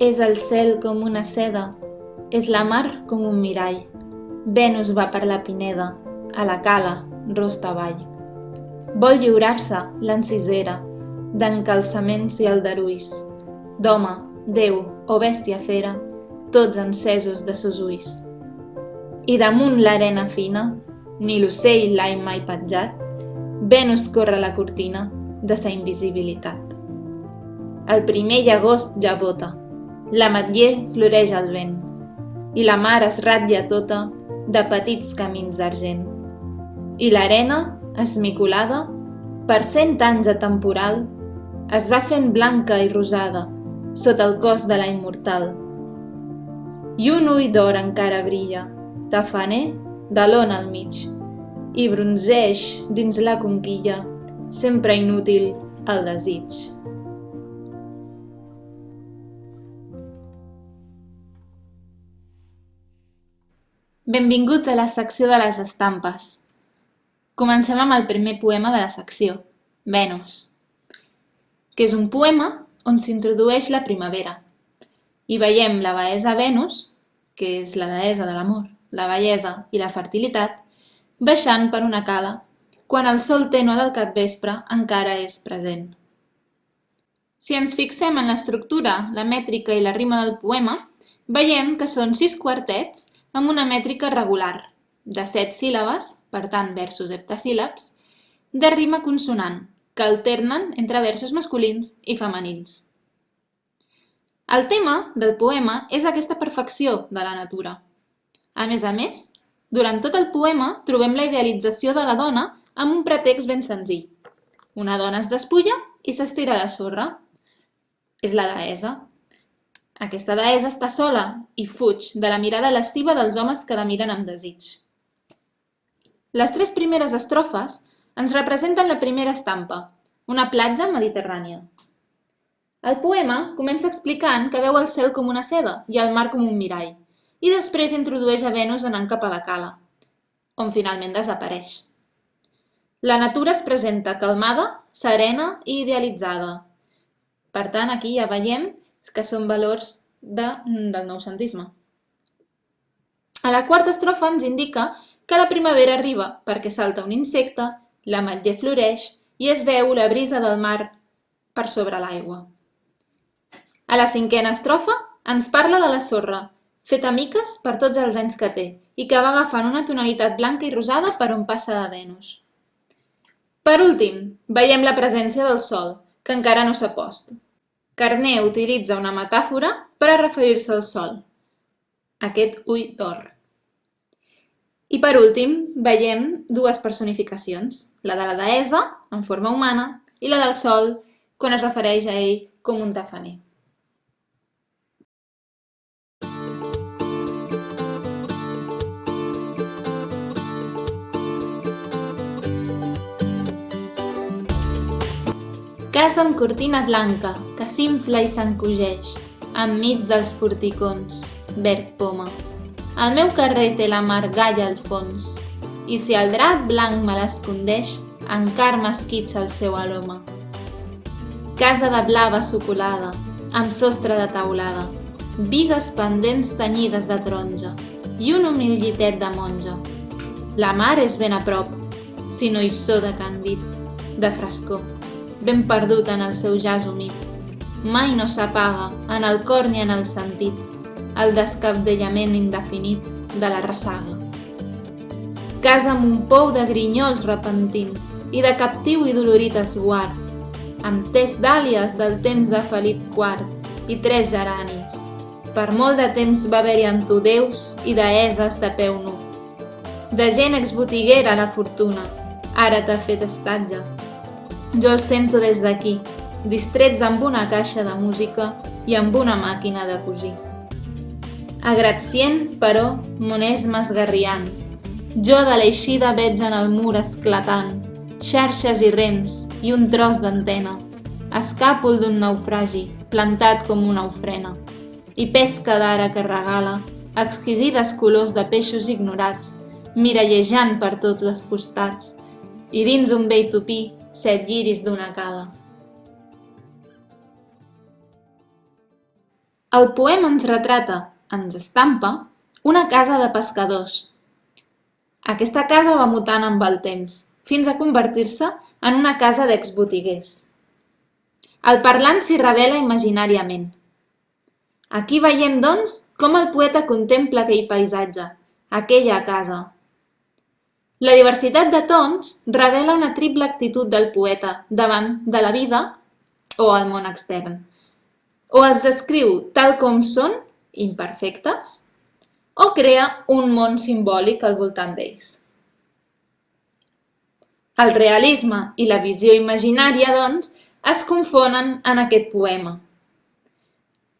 És el cel com una seda, és la mar com un mirall. Venus va per la pineda, a la cala, rosta avall. Vol lliurar-se l'encisera, d'encalçaments i aldarulls, d'home, déu o bèstia fera, tots encesos de sos ulls. I damunt l'arena fina, ni l'ocell l'ha mai petjat, Venus corre la cortina de sa invisibilitat. El primer llagost ja bota, l'ametller floreix al vent, i la mar es ratlla tota de petits camins d'argent. I l'arena, esmicolada, per 100 anys de temporal, es va fent blanca i rosada sota el cos de la immortal. I un ull d'or encara brilla, tafaner, de l'ona al mig, i bronzeix dins la conquilla, sempre inútil el desig. Benvinguts a la secció de les estampes. Comencem amb el primer poema de la secció, Venus, que és un poema on s'introdueix la primavera. I veiem la deessa Venus, que és la deessa de l'amor, la bellesa i la fertilitat, baixant per una cala, quan el sol tènue del capvespre encara és present. Si ens fixem en l'estructura, la mètrica i la rima del poema, veiem que són 6 quartets amb una mètrica regular, de 7 síl·labes, per tant versos heptasíl·labs, de rima consonant, que alternen entre versos masculins i femenins. El tema del poema és aquesta perfecció de la natura. A més, durant tot el poema trobem la idealització de la dona amb un pretext ben senzill. Una dona es despulla i s'estira a la sorra. És la deessa. Aquesta deessa està sola i fuig de la mirada lasciva dels homes que la miren amb desig. Les 3 primeres estrofes ens representen la primera estampa, una platja mediterrània. El poema comença explicant que veu el cel com una seda i el mar com un mirall, i després introdueix a Venus anant cap a la cala, on finalment desapareix. La natura es presenta calmada, serena i idealitzada. Per tant, aquí ja veiem que són valors del noucentisme. A la quarta estrofa ens indica que la primavera arriba perquè salta un insecte, l'ametller floreix i es veu la brisa del mar per sobre l'aigua. A la cinquena estrofa ens parla de la sorra, feta miques per tots els anys que té i que va agafant una tonalitat blanca i rosada per on passa de Venus. Per últim, veiem la presència del sol, que encara no s'ha post. Carner utilitza una metàfora per a referir-se al sol, aquest ull d'or. I per últim, veiem 2 personificacions, la de la deessa, en forma humana, i la del sol, quan es refereix a ell com un tafaner. Casa amb cortina blanca, que s'infla i s'encogeix, enmig dels porticons, verd poma. El meu carrer té la mar galla al fons, i si el drap blanc me l'escondeix, encara m'esquitxa el seu aroma. Casa de blava sucolada, amb sostre de teulada, bigues pendents tenyides de taronja i un humil llitet de monja. La mar és ben a prop, si no hi so de candit, de frescor, ben perdut en el seu jaç humit. Mai no s'apaga, en el cor ni en el sentit, el descabdellament indefinit de la ressaga. Casa amb un pou de grinyols repentins i de captiu i dolorit esguard, amb test d'àlies del temps de Felip IV i 3 geranis. Per molt de temps va haver-hi en tu déus i deesses de peu nu. De gent exbotiguera la fortuna, ara t'ha fet estatge. Jo el sento des d'aquí, distrets amb una caixa de música i amb una màquina de cosir. A Gratcient, però, mon és m'esgarriant. Jo de l'eixida veig en el mur esclatant, xarxes i rems i un tros d'antena, escàpol d'un naufragi, plantat com una ofrena, i pesca d'ara que regala, exquisides colors de peixos ignorats, mirallejant per tots els costats, i dins un vell tupí, 7 lliris d'una cala. El poema ens retrata, ens estampa, una casa de pescadors. Aquesta casa va mutant amb el temps, fins a convertir-se en una casa d'exbotiguers. El parlant s'hi revela imaginàriament. Aquí veiem, doncs, com el poeta contempla aquell paisatge, aquella casa. La diversitat de tons revela una triple actitud del poeta davant de la vida o el món extern. O els descriu tal com són, imperfectes, o crea un món simbòlic al voltant d'ells. El realisme i la visió imaginària, doncs, es confonen en aquest poema.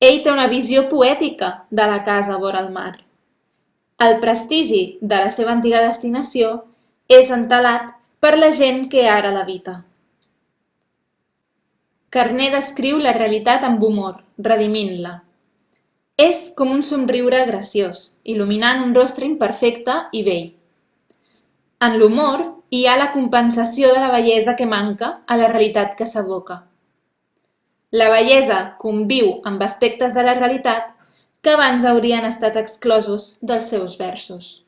Ell té una visió poètica de la casa vora el mar. El prestigi de la seva antiga destinació és entelat per la gent que ara l'habita. Carner descriu la realitat amb humor, redimint-la. És com un somriure graciós, il·luminant un rostre imperfecte i bell. En l'humor hi ha la compensació de la bellesa que manca a la realitat que s'evoca. La bellesa conviu amb aspectes de la realitat que abans haurien estat exclosos dels seus versos.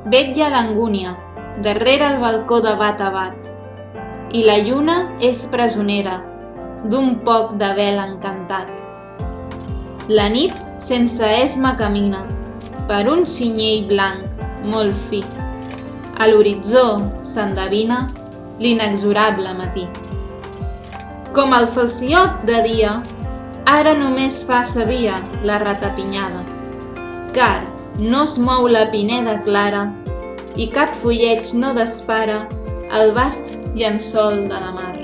Vetlla l'angúnia, darrere el balcó de bat a bat, i la lluna és presonera d'un poc de vel encantat. La nit sense esma camina per un cinyell blanc molt fi. A l'horitzó s'endevina l'inexorable matí. Com el falciot de dia, ara només fa sa via la ratapinyada, car no es mou la pineda clara i cap fulleig no despara el vast llençol de la mar.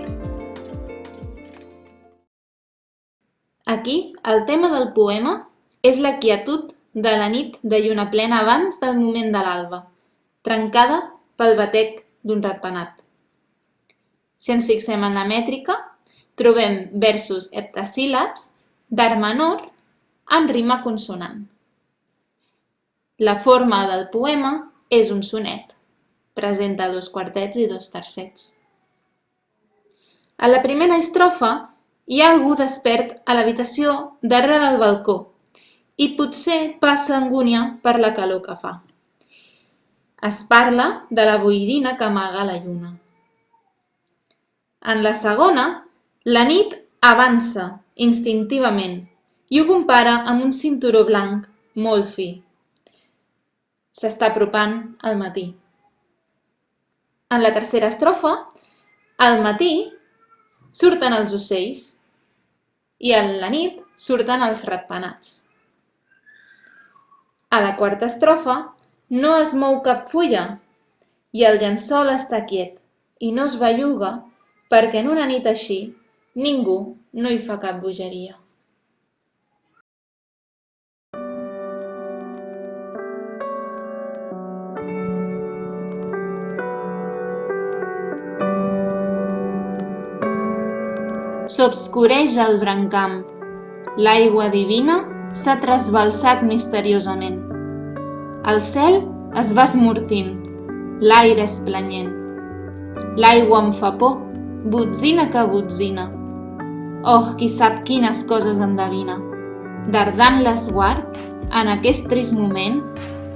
Aquí, el tema del poema és la quietud de la nit de lluna plena abans del moment de l'alba, trencada pel batec d'un ratpenat. Si ens fixem en la mètrica, trobem versos heptasíl·labs d'art menor amb rima consonant. La forma del poema és un sonet, presenta 2 quartets i 2 tercets. A la primera estrofa hi ha algú despert a l'habitació darrere del balcó i potser passa angúnia per la calor que fa. Es parla de la boirina que amaga la lluna. En la segona, la nit avança instintivament i ho compara amb un cinturó blanc molt fi. S'està apropant al matí. En la tercera estrofa, al matí surten els ocells i a la nit surten els ratpenats. A la quarta estrofa no es mou cap fulla i el llençol està quiet i no es belluga perquè en una nit així ningú no hi fa cap bogeria. S'obscureix el brancamp. L'aigua divina s'ha trasbalsat misteriosament. El cel es va esmortint, l'aire és planyent. L'aigua em fa por, botzina que botzina. Oh, qui sap quines coses endevina, dardant l'esguard en aquest trist moment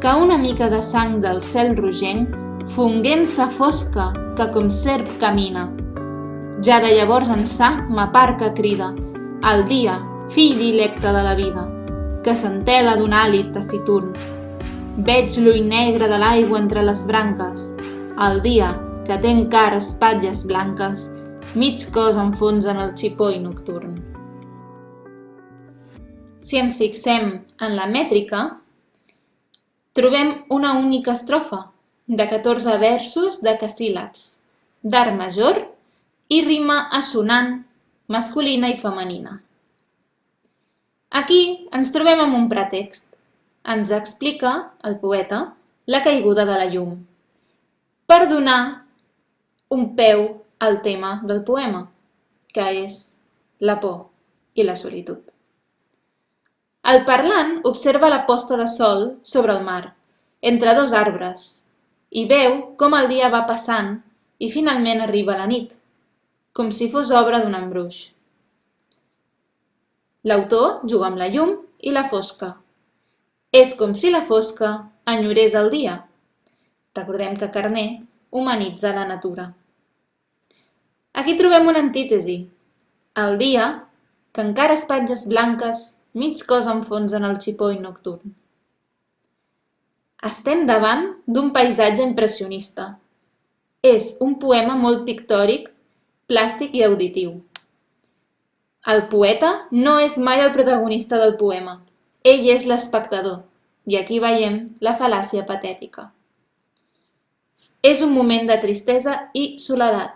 que una mica de sang del cel rogenc fonguent-se fosca que com serp camina. Ja de llavors ençà m'aparca crida, el dia, fill dilecte de la vida, que s'entela d'un hàlit taciturn. Veig l'ull negre de l'aigua entre les branques, el dia, que té encara espatlles blanques, mig cos enfonsa en el xipoll nocturn. Si ens fixem en la mètrica, trobem una única estrofa de 14 versos decasíl·labs, d'art major i rima assonant, masculina i femenina. Aquí ens trobem amb un pretext. Ens explica, el poeta, la caiguda de la llum, per donar un peu al tema del poema, que és la por i la solitud. El parlant observa la posta de sol sobre el mar, entre dos arbres, i veu com el dia va passant i finalment arriba la nit, com si fos obra d'un embruix. L'autor juga amb la llum i la fosca. És com si la fosca enyorés el dia. Recordem que Carner humanitza la natura. Aquí trobem una antítesi. El dia, que encara espatlles blanques, mig cos enfons en el xipoll nocturn. Estem davant d'un paisatge impressionista. És un poema molt pictòric, plàstic i auditiu. El poeta no és mai el protagonista del poema. Ell és l'espectador, i aquí veiem la fal·làcia patètica. És un moment de tristesa i soledat.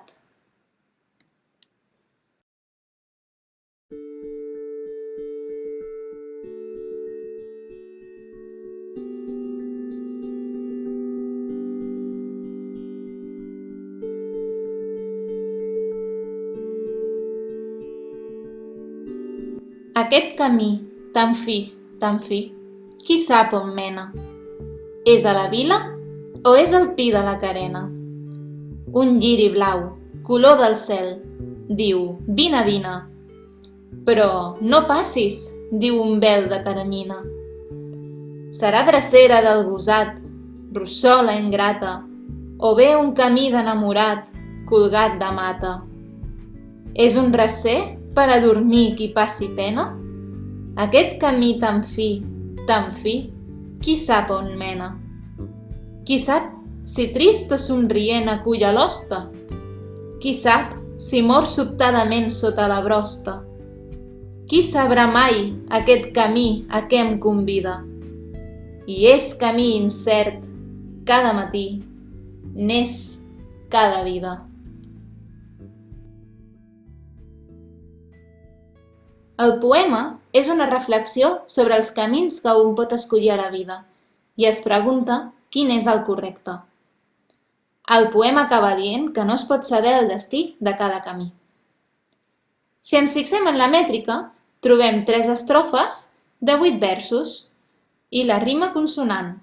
Aquest camí, tan fi, qui sap on mena? És a la vila o és al pi de la carena? Un lliri blau, color del cel, diu, vine, vine. Però no passis, diu un vel de teranyina. Serà drecera del gosat, rossola ingrata, o bé un camí d'enamorat, colgat de mata. És un recer per a dormir qui passi pena? Aquest camí tan fi, qui sap on mena? Qui sap si trist o somrient acull a l'hoste? Qui sap si mor sobtadament sota la brosta? Qui sabrà mai aquest camí a què em convida? I és camí incert, cada matí, n'és cada vida. El poema és una reflexió sobre els camins que un pot escollir a la vida i es pregunta quin és el correcte. El poema acaba dient que no es pot saber el destí de cada camí. Si ens fixem en la mètrica, trobem 3 estrofes de 8 versos i la rima consonant.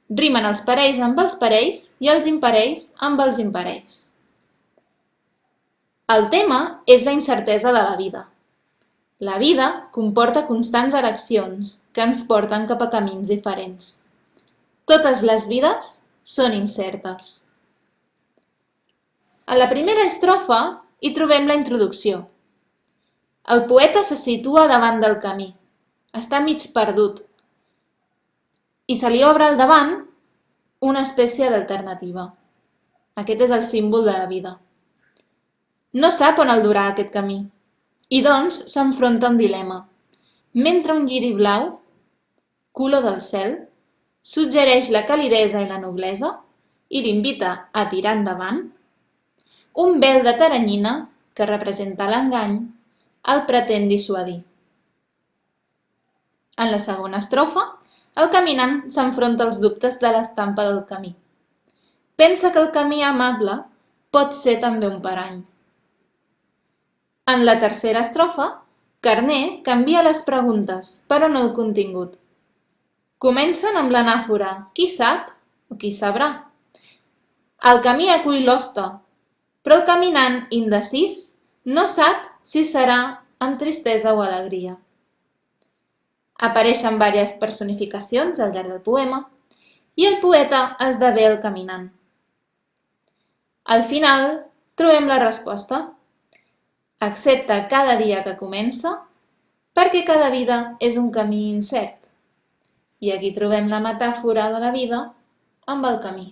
Rimen els parells amb els parells i els imparells amb els imparells. El tema és la incertesa de la vida. La vida comporta constants eleccions que ens porten cap a camins diferents. Totes les vides són incertes. A la primera estrofa hi trobem la introducció. El poeta se situa davant del camí. Està mig perdut. I se li obre al davant una espècie d'alternativa. Aquest és el símbol de la vida. No sap on el durà aquest camí. I doncs s'enfronta a un dilema. Mentre un lliri blau, color del cel, suggereix la calidesa i la noblesa i l'invita a tirar endavant, un vel de teranyina, que representa l'engany, el pretén dissuadir. En la segona estrofa, el caminant s'enfronta als dubtes de l'estampa del camí. Pensa que el camí amable pot ser també un parany. En la tercera estrofa, Carner canvia les preguntes, però no el contingut. Comencen amb l'anàfora «qui sap» o «qui sabrà». El camí acull l'hoste, però el caminant indecís no sap si serà amb tristesa o alegria. Apareixen diverses personificacions al llarg del poema i el poeta esdevé el caminant. Al final trobem la resposta. Accepta cada dia que comença perquè cada vida és un camí incert. I aquí trobem la metàfora de la vida amb el camí.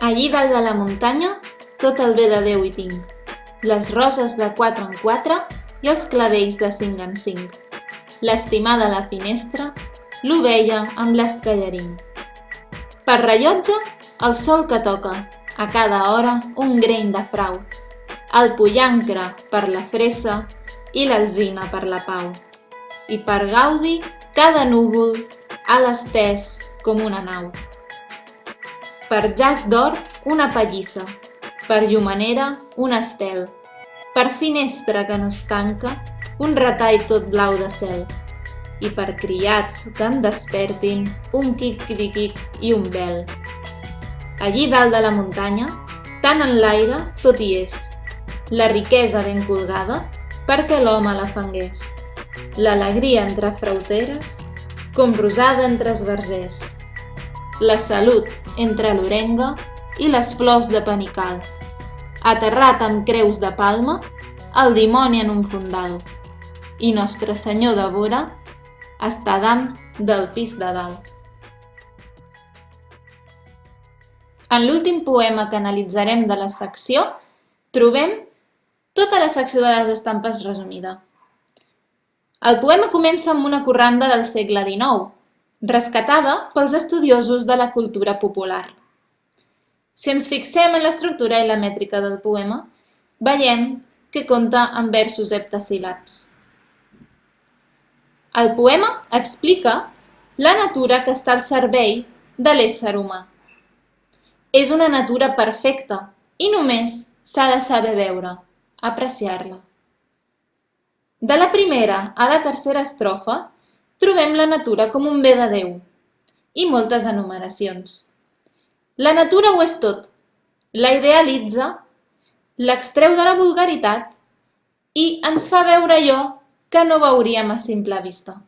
Allí dalt de la muntanya tot el bé de Déu hi tinc. Les roses de 4 en 4 i els clavells de 5 en 5. L'estimada a la finestra, l'ovella amb l'escallarín. Per rellotge, el sol que toca, a cada hora un greny de frau. El pollancre per la fressa i l'alzina per la pau. I per gaudi, cada núvol alt estès com una nau. Per jaç d'or, una pallissa, per llumenera, un estel, per finestra que no es tanca, un retall tot blau de cel, i per criats que em despertin, un quic-criquic i un vel. Allí dalt de la muntanya, tant en l'aire, tot hi és, la riquesa ben colgada perquè l'home la fangués, l'alegria entre frauteres, com rosada entre esbarzers, la salut entre l'orenga i les flors de panical, aterrat amb creus de palma, el dimoni en un fondal, i Nostre Senyor de Bora està dalt del pis de dalt. En l'últim poema que analitzarem de la secció, trobem tota la secció de les estampes resumida. El poema comença amb una corranda del segle XIX, rescatada pels estudiosos de la cultura popular. Si ens fixem en l'estructura i la mètrica del poema, veiem que compta amb versos heptasíl·labs. El poema explica la natura que està al servei de l'ésser humà. És una natura perfecta i només s'ha de saber veure, apreciar-la. De la primera a la tercera estrofa trobem la natura com un bé de Déu i moltes enumeracions. La natura ho és tot, la idealitza, l'extreu de la vulgaritat i ens fa veure allò que no veuríem a simple vista.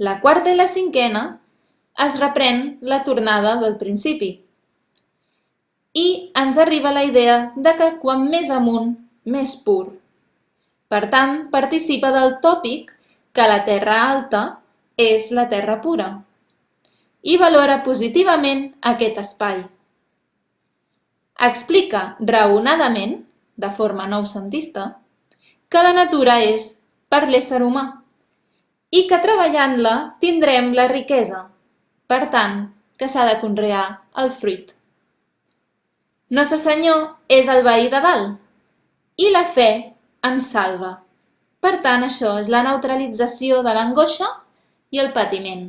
La quarta i la cinquena es reprèn la tornada del principi i ens arriba la idea de que quan més amunt, més pur. Per tant, participa del tòpic que la terra alta és la terra pura i valora positivament aquest espai. Explica raonadament, de forma noucentista, que la natura és per l'ésser humà i que treballant-la tindrem la riquesa, per tant, que s'ha de conrear el fruit. Nostre Senyor és el veí de dalt i la fe ens salva. Per tant, això és la neutralització de l'angoixa i el patiment.